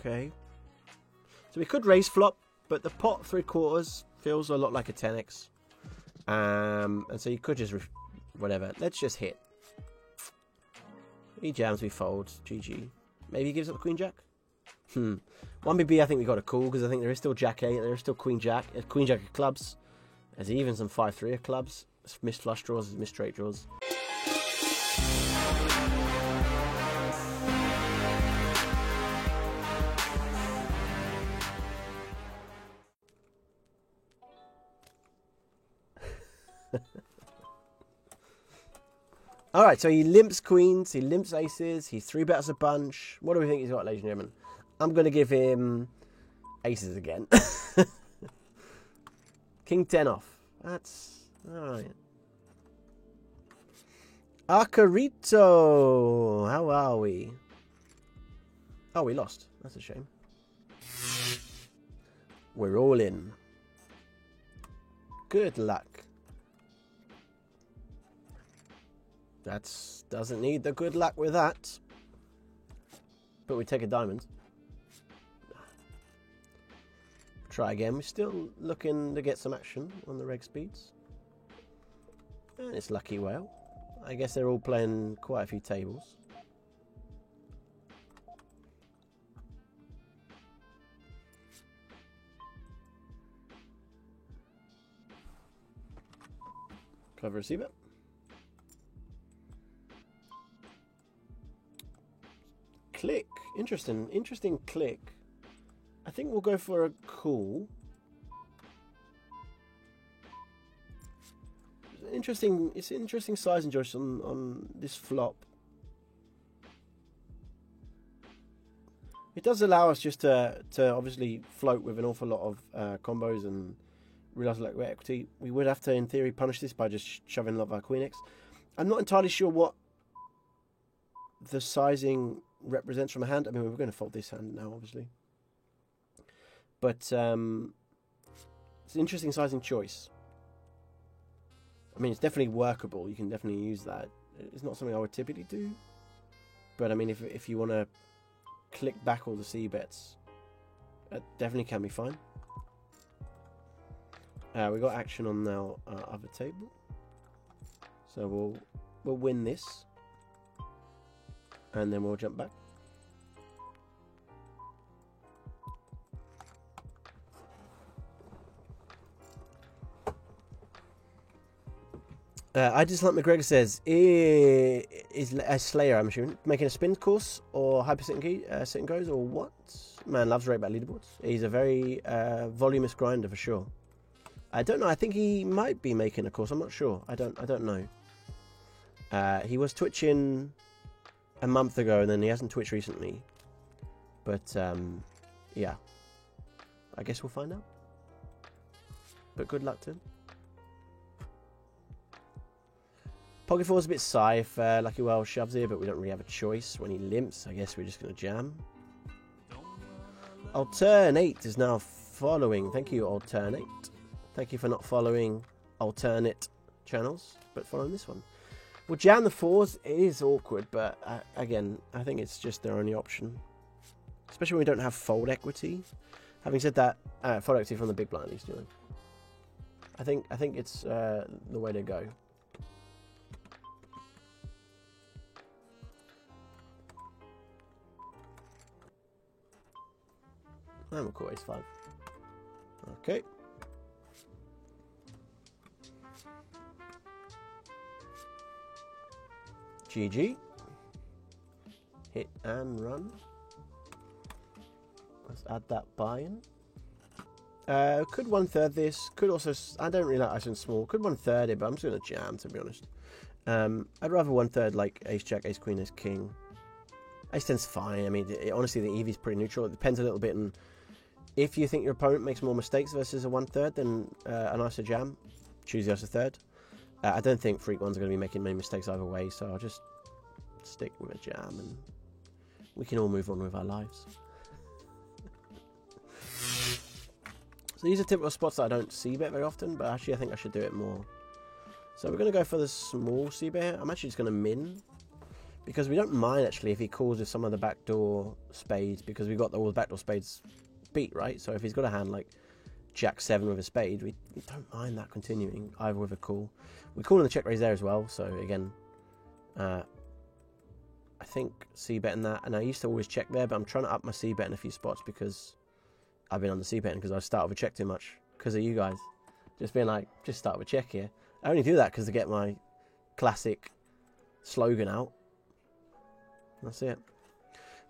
Okay. So we could raise flop, but the pot 3/4 feels a lot like a 10x. And so you could just... whatever. Let's just hit. He jams, we fold. GG. Maybe he gives up Queen Jack? 1BB, I think we got a call, because I think there is still Jack 8, there is still Queen Jack. Queen Jack of clubs. There's even some 5-3 of clubs. Missed flush draws, missed straight draws. Alright, so he limps queens, he limps aces, he 3-bets a bunch. What do we think he's got, ladies and gentlemen? I'm going to give him aces again. King 10 off. That's... alright. Acarito! How are we? Oh, we lost. That's a shame. We're all in. Good luck. That's doesn't need the good luck with that. But we take a diamond. Try again. We're still looking to get some action on the reg speeds. And it's Lucky Whale. I guess they're all playing quite a few tables. Clever receiver. Click. Interesting click. I think we'll go for a call. It's an interesting sizing choice on this flop. It does allow us just to obviously float with an awful lot of combos and realize like equity. We would have to, in theory, punish this by just shoving a lot of our Queen X. I'm not entirely sure what the sizing represents from a hand. I mean, we're going to fold this hand now, obviously. But it's an interesting sizing choice. I mean, it's definitely workable. You can definitely use that. It's not something I would typically do. But I mean, if you want to click back all the C bets, that definitely can be fine. We got action on now our other table. So we'll win this. And then we'll jump back. I just like McGregor says, is a Slayer, I'm assuming, making a spin course or hyper sit and goes or what? Man loves rate back leaderboards. He's a very voluminous grinder for sure. I don't know. I think he might be making a course. I'm not sure. I don't know. He was twitching a month ago, and then he hasn't twitched recently. But yeah, I guess we'll find out. But good luck to him. Pocket 4's a bit sci if Lucky Well shoves here, but we don't really have a choice. When he limps, I guess we're just going to jam. Alternate is now following. Thank you, Alternate. Thank you for not following alternate channels, but following this one. We'll jam the 4s. It is awkward, but again, I think it's just their only option. Especially when we don't have fold equity. Having said that, fold equity from the big blind he's doing. I think it's the way to go. And we'll call ace 5. Okay. GG. Hit and run. Let's add that buy-in. Could 1/3 this. Could also... I don't really like ice and small. Could 1/3 it, but I'm just going to jam, to be honest. I'd rather 1/3 like ace jack, ace queen, ace king. Ace 10's fine. I mean, honestly, the EV is pretty neutral. It depends a little bit on... If you think your opponent makes more mistakes versus a 1/3 than a nicer jam, choose the other third. I don't think Freak Ones are going to be making many mistakes either way, so I'll just stick with a jam and we can all move on with our lives. So these are typical spots that I don't c-bet very often, but actually I think I should do it more. So we're going to go for the small c-bet. I'm actually just going to min. because we don't mind actually if he calls with some of the backdoor spades, because we've got all the backdoor spades beat, right? So if he's got a hand like Jack 7 with a spade, we don't mind that continuing either with a call. We call in the check raise there as well, so again, I think c-betting that, and I used to always check there, but I'm trying to up my c-bet in a few spots because I've been on the c-betting because I start with a check too much because of you guys. Just being like, just start with check here. I only do that because to get my classic slogan out. That's it.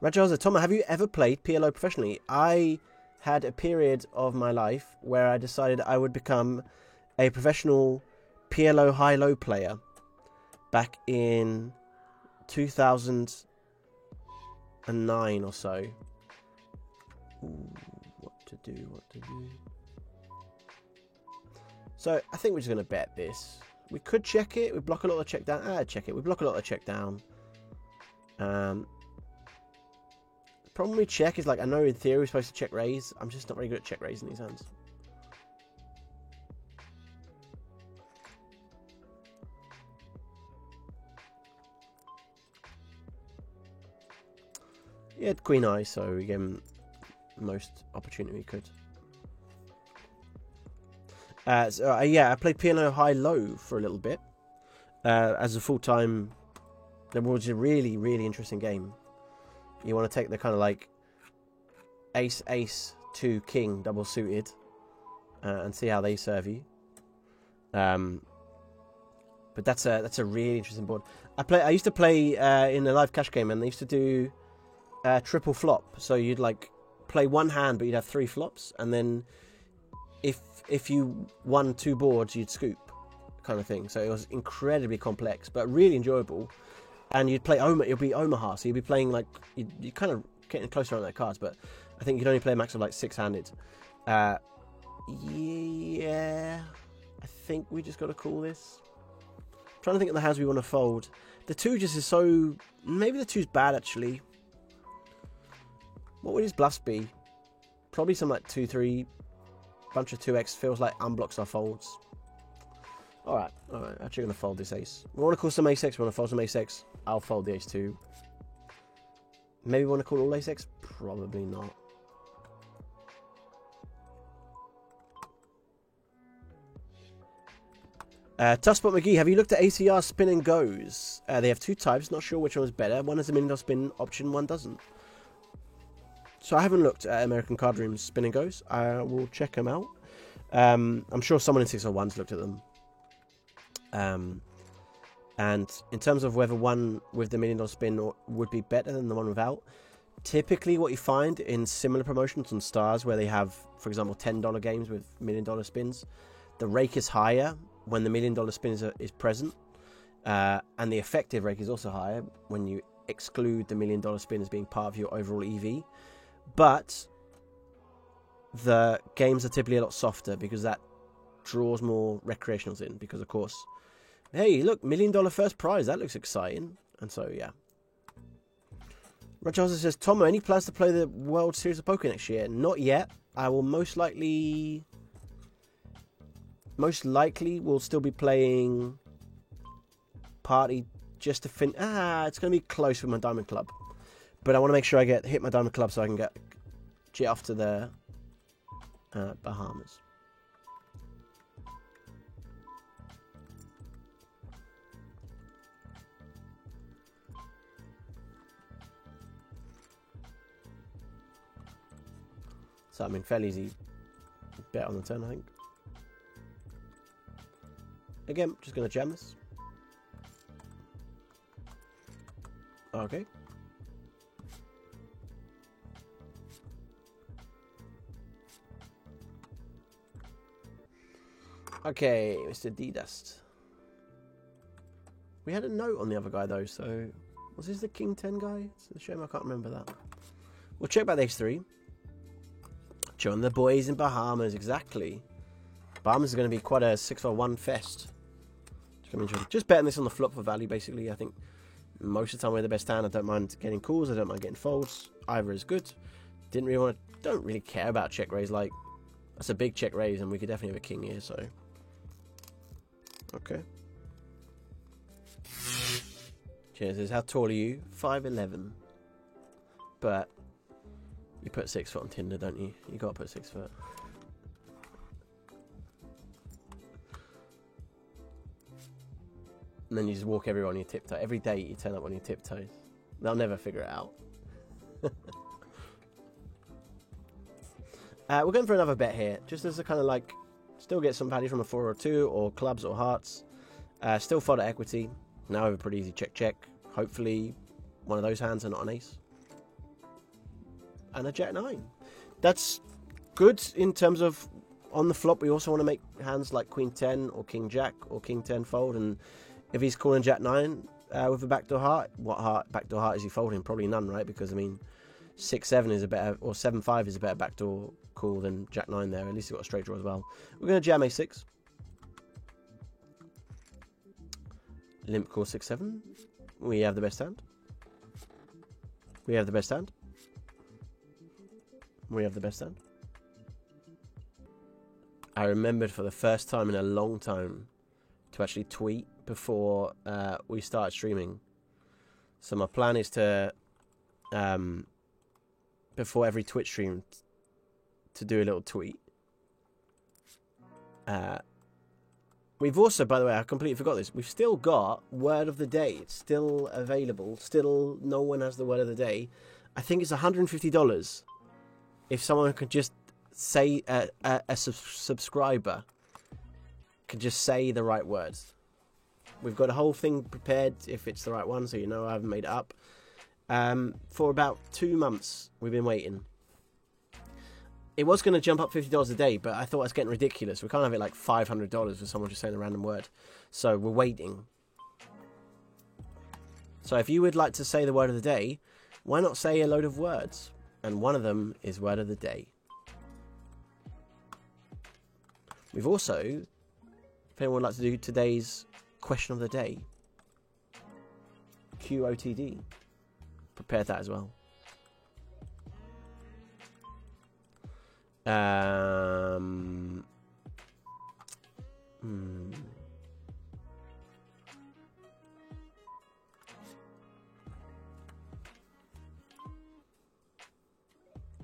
Rajaza, Tom, have you ever played PLO professionally? I had a period of my life where I decided I would become a professional PLO high-low player back in 2009 or so. Ooh, what to do. So I think we're just going to bet this. We could check it. We block a lot of check down. Check it. We block a lot of check down. Problem we check is, like, I know in theory we're supposed to check raise. I'm just not very good at check raising these hands. He had queen eye, so we gave him most opportunity we could. Yeah, I played PLO high-low for a little bit as a full-time. That was a really, really interesting game. You want to take the kind of like ace, ace, 2, king, double suited, and see how they serve you. But that's a really interesting board. I used to play in a live cash game, and they used to do triple flop. So you'd like play one hand, but you'd have 3 flops, and then if you won 2 boards, you'd scoop, kind of thing. So it was incredibly complex, but really enjoyable. And you'd play it'll be Omaha, so you'd be playing like you kind of getting closer on their cards, but I think you'd only play a max of like 6-handed. Yeah, I think we just got to call this. I'm trying to think of the hands we want to fold. The 2 just is so, maybe the 2's bad actually. What would his bluffs be? Probably some like 2-3, bunch of 2x feels like unblocks our folds. Alright, actually going to fold this ace. We want to call some ace-x, we want to fold some ace-x. I'll fold the ace-2. Maybe we want to call all ace-x? Probably not. Tussbot McGee, have you looked at ACR spin and goes? They have 2 types, not sure which one's better. One has a $1 million spin option, one doesn't. So I haven't looked at American Card Room's spin and goes. I will check them out. I'm sure someone in 601's looked at them. And in terms of whether one with the $1 million spin would be better than the one without, typically what you find in similar promotions on Stars where they have, for example, $10 games with $1 million spins, the rake is higher when the $1 million spin is present, and the effective rake is also higher when you exclude the $1 million spin as being part of your overall EV. But the games are typically a lot softer because that draws more recreationals in, because of course, hey, look, $1 million first prize, that looks exciting. And so, yeah. Rajaza says, Tom, any plans to play the World Series of Poker next year? Not yet. I will most likely will still be playing Party just to fin. It's going to be close with my Diamond Club. But I want to make sure I hit my Diamond Club so I can jet off to the Bahamas. So, I mean, fairly easy bet on the turn, I think. Again, just going to jam this. Okay. Okay, Mr. D-Dust. We had a note on the other guy, though, so... Was this the King 10 guy? It's a shame I can't remember that. We'll check back the H3. Join the boys in Bahamas, exactly. Bahamas is going to be quite a 6-1 fest. Just betting this on the flop for value, basically. I think most of the time we're the best hand. I don't mind getting calls. I don't mind getting folds. Either is good. Don't really care about check raise. Like, that's a big check raise, and we could definitely have a king here, so... Okay. Cheers. Says, how tall are you? 5'11". But you put 6 foot on Tinder, don't you? You got to put 6 foot. And then you just walk everywhere on your tiptoe. Every day you turn up on your tiptoes. They'll never figure it out. We're going for another bet here. Just as a kind of like, still get some value from a 4 or 2, or clubs or hearts. Still fold at equity. Now have a pretty easy check. Hopefully one of those hands and not an ace. And a Jack 9. That's good in terms of on the flop. We also want to make hands like Queen 10 or King Jack or King 10 fold. And if he's calling Jack 9 with a backdoor heart, what backdoor heart is he folding? Probably none, right? Because I mean, 6-7 is a better, or 7-5 is a better backdoor call than Jack 9 there. At least he's got a straight draw as well. We're going to jam A6. Limp call 6-7. We have the best hand. We have the best hand. We have the best hand. I remembered for the first time in a long time to actually tweet before we started streaming. So my plan is to, before every Twitch stream, to do a little tweet. We've also, by the way, I completely forgot this. We've still got Word of the Day. It's still available. Still, no one has the Word of the Day. I think it's $150. If someone could just say, a subscriber can just say the right words. We've got a whole thing prepared if it's the right one, so you know I haven't made it up. For about 2 months, we've been waiting. It was going to jump up $50 a day, but I thought it's getting ridiculous. We can't have it like $500 for someone just saying a random word. So we're waiting. So if you would like to say the word of the day, why not say a load of words? And one of them is word of the day. We've also, if anyone would like to do today's question of the day, QOTD, prepared that as well.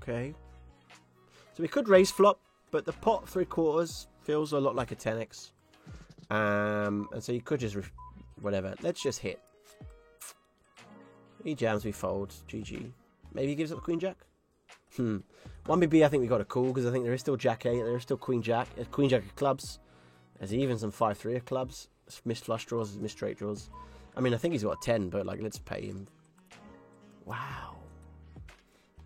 Okay. So we could raise flop, but the pot 3/4 feels a lot like a 10x. And so you could just whatever. Let's just hit. He jams, we fold. GG. Maybe he gives up the Queen Jack. 1BB, I think we got a call because I think there is still Jack 8, there is still Queen Jack. There's Queen Jack of clubs. There's even some 5-3 of clubs. Missed flush draws, missed straight draws. I mean, I think he's got a 10, but like, let's pay him. Wow.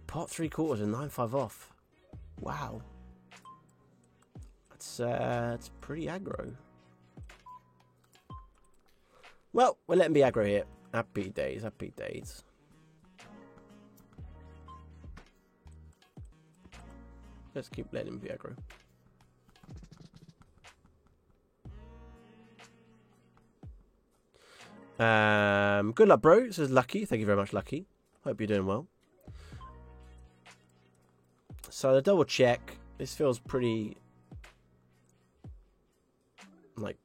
Pot 3/4 and 9-5 off. Wow. That's pretty aggro. Well, we'll let him be aggro here. Happy days, happy days. Let's keep letting him be aggro. Good luck, bro. Says Lucky. Thank you very much, Lucky. Hope you're doing well. So the double check. This feels pretty, like,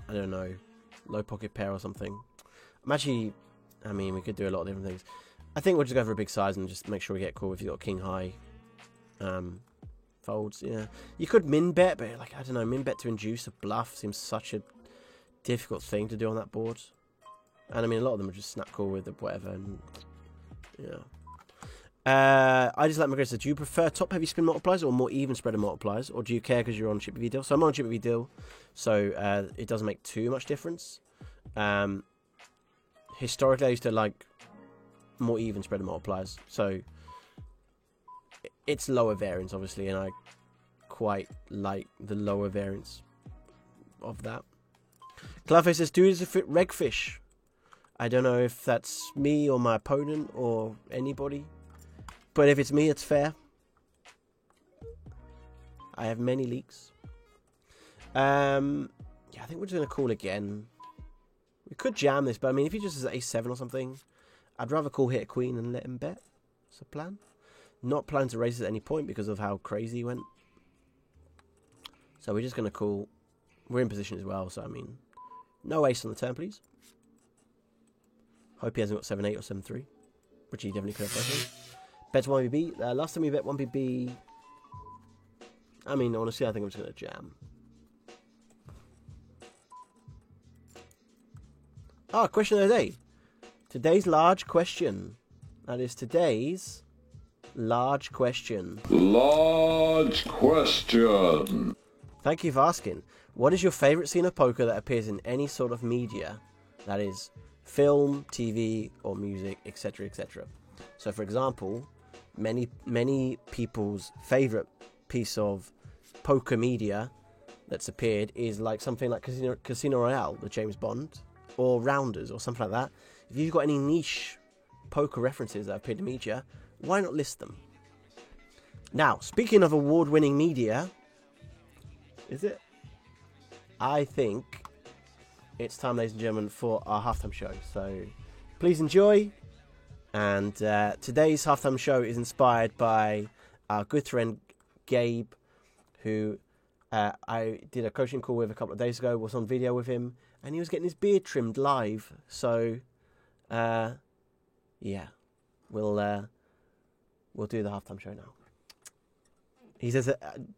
I don't know, low pocket pair or something. I'm actually, I mean, we could do a lot of different things. I think we'll just go for a big size and just make sure we get called if you've got king high. Folds, yeah. You could min bet, but like, I don't know, min bet to induce a bluff seems such a difficult thing to do on that board. And I mean, a lot of them are just snap call with whatever. And, yeah. I just like my do you prefer top heavy spin multipliers or more even spreader multipliers, or do you care because you're on chip V deal? So I'm on chip V deal, so it doesn't make too much difference. Historically, I used to like more even spreader multipliers, so it's lower variance, obviously, and I quite like the lower variance of that. Cloudface says, dude is a fit regfish. I don't know if that's me or my opponent or anybody. But if it's me, it's fair. I have many leaks. Yeah, I think we're just going to call again. We could jam this, but I mean, if he just has ace-7 or something, I'd rather call hit a queen and let him bet. That's the plan. Not planning to raise it at any point because of how crazy he went. So we're just going to call. We're in position as well, so I mean, no ace on the turn, please. Hope he hasn't got 7-8 or 7-3, which he definitely could have personally. Bet 1BB. Last time we bet 1BB, I mean, honestly, I think I'm just going to jam. Question of the day. Today's large question. That is today's large question. Large question. Thank you for asking. What is your favourite scene of poker that appears in any sort of media? That is film, TV, or music, etc., etc. So, for example, many people's favourite piece of poker media that's appeared is like something like Casino Royale, the James Bond, or Rounders, or something like that. If you've got any niche poker references that appeared in media, why not list them? Now, speaking of award-winning media, is it? I think it's time, ladies and gentlemen, for our halftime show. So please enjoy. And today's halftime show is inspired by our good friend Gabe, who I did a coaching call with a couple of days ago, was on video with him, and he was getting his beard trimmed live. So, yeah, we'll do the halftime show now. He says,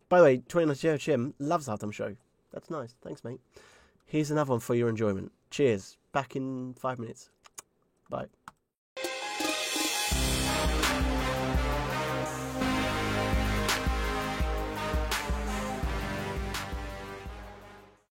by the way, 29 Jim loves the halftime show. That's nice. Thanks, mate. Here's another one for your enjoyment. Cheers. Back in 5 minutes. Bye.